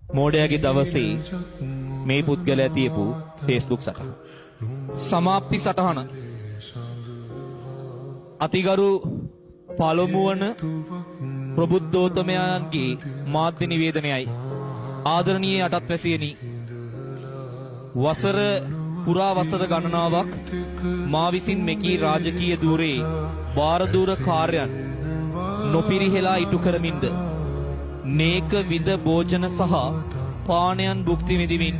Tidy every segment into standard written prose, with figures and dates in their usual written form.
මෝඩයාගේ දවසේ මේ පුද්ගලයා තියපු Facebook සටහන. සමාප්ති සටහන. අතිගරු පළමුවන ප්‍රබුද්ධෝත්තමයන්ගේ මාධ්‍ය නිවේදනයයි. ආදරණීය අටත්වැසියනි, වසර පුරා වසර ගණනාවක් මා විසින් මෙකී රාජකීය ධූරයේ භාරදූර කාර්යයන් නොපිරිහෙලා ඉටු කරමින්ද නේක විද භෝජන සහ පානයන් භුක්ති විඳිමින්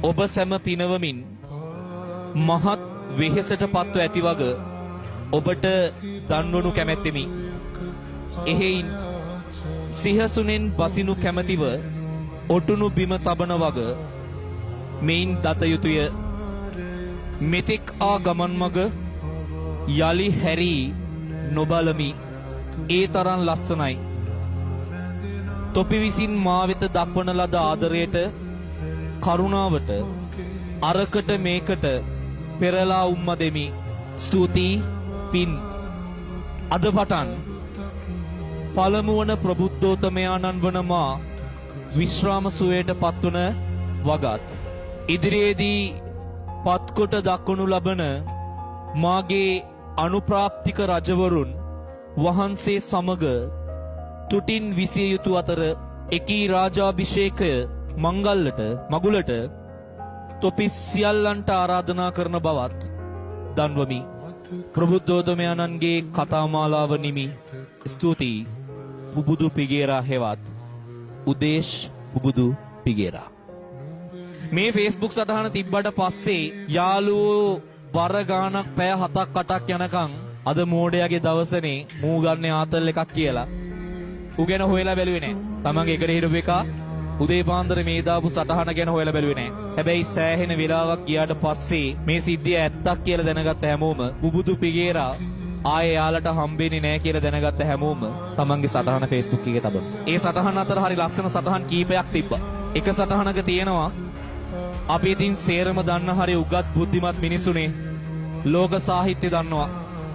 ඔබ සැම පිනවමින් මහත් වෙහෙසට පත්ව ඇති වග ඔබට දන්වනු කැමැත්තෙමි. එහෙයින් සිහසුනෙන් බසිනු කැමැතිව ඔටුනු බිම තබන වග මෙයින් දත යුතුය. මෙතෙක් ආ ගමන් මග යලි හැරී නොබලමි. ඒ තරම් ලස්සනයි. තොපි විසින් මා වෙත දක්වන ලද ආදරයට, කරුණාවට අරකට මේකට පෙරලා උම්ම දෙමි. ස්තුතියි පින්. අද පටන් පළමු වන ප්‍රබුද්ධෝත්තමයාණන් වන මා විශ්‍රාම සුවයට පත්වන වගත් ඉදිරියේදී පත්කොට දක්වනු ලබන මාගේ අනුප්‍රාප්තික රජවරුන් වහන්සේ සමග තුටින් විසිය යුතු අතර එකී රාජාභිෂේකය මගුලට තොපි සියල්ලන්ට ආරාධනා කරන බවත් දන්වමි. ප්‍රබුද්ධෝත්තමයන්ගේ කතාමාලාව නිමි. ස්තුතියි පුබුදු පිගේරා හෙවත් උදේශ් පුබුදු පිගේරා. මේ Facebook සටහන තිබ්බට පස්සේ යාළුවෝ බර ගානක් පැය 7ක් 8ක් යනකම් අද මෝඩයාගේ දවසනේ මූ ගන්න ආතල් එකක් කියලා ඌ ගැන හොයලා බැලුවේ නෑ. තමන්ගේ එකට හිටපු එක උදේ පාන්දර මේ දාපු සටහන ගැන හොයලා බැලුවේ නෑ. හැබැයි සෑහෙන වෙලාවක් ගියාට පස්සේ මේ සිද්ධිය ඇත්තක් කියලා දැනගත්ත හැමෝම පුබුදු පිගේරා ආයේ යාලට හම්බෙන්නේ නෑ කියලා දැනගත්ත හැමෝම තමන්ගේ සටහන Facebook එකේ තබනවා. ඒ සටහන අතර හරි ලස්සන සටහන් කීපයක් තිබ්බා. එක සටහනක තියෙනවා අපි ඉතින් සේරම දන්න හරි උගත් බුද්ධිමත් මිනිසුනේ. ලෝක සාහිත්‍ය දන්නවා.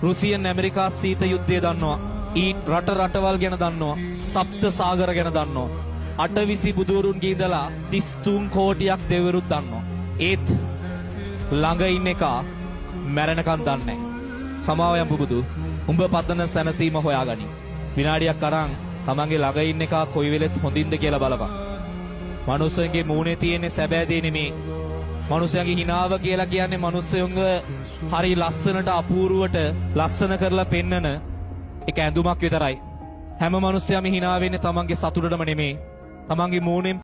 රුසියන් ඇමරිකා සීත යුද්ධය දන්නවා. ඊට රටවල් ගැන දන්නවා. සප්ත සාගර ගැන දන්නවා. අටවිසි බුදුවරුන්ගේ ඉඳලා 33 කෝටියක් දෙවිවරුත් දන්නවා. ඒත් ළඟ ඉන්න එක මැරෙනකන් දන්නේ නැහැ. සමාව යම් පුබුදු. උඹ පතන සැනසීම හොයාගනි. විනාඩියක් අරන් තමන්ගේ ළඟ ඉන්න එක කොයි වෙලෙත් හොඳින්ද කියලා බලපන්. මනුස්සයන්ගේ මූණේ තියෙන සැබෑ දේ නෙමේ. මනුස්සයන්ගේ හිනාව කියලා කියන්නේ මනුස්සයන්ව හරි ලස්සනට අපූර්වට ලස්සන කරලා පෙන්නන එක ඇඳුමක් විතරයි. හැම මනුස්සයම හිනා වෙන්නේ තමන්ගේ සතුටටම නෙමේ. තමන්ගේ මූණෙන්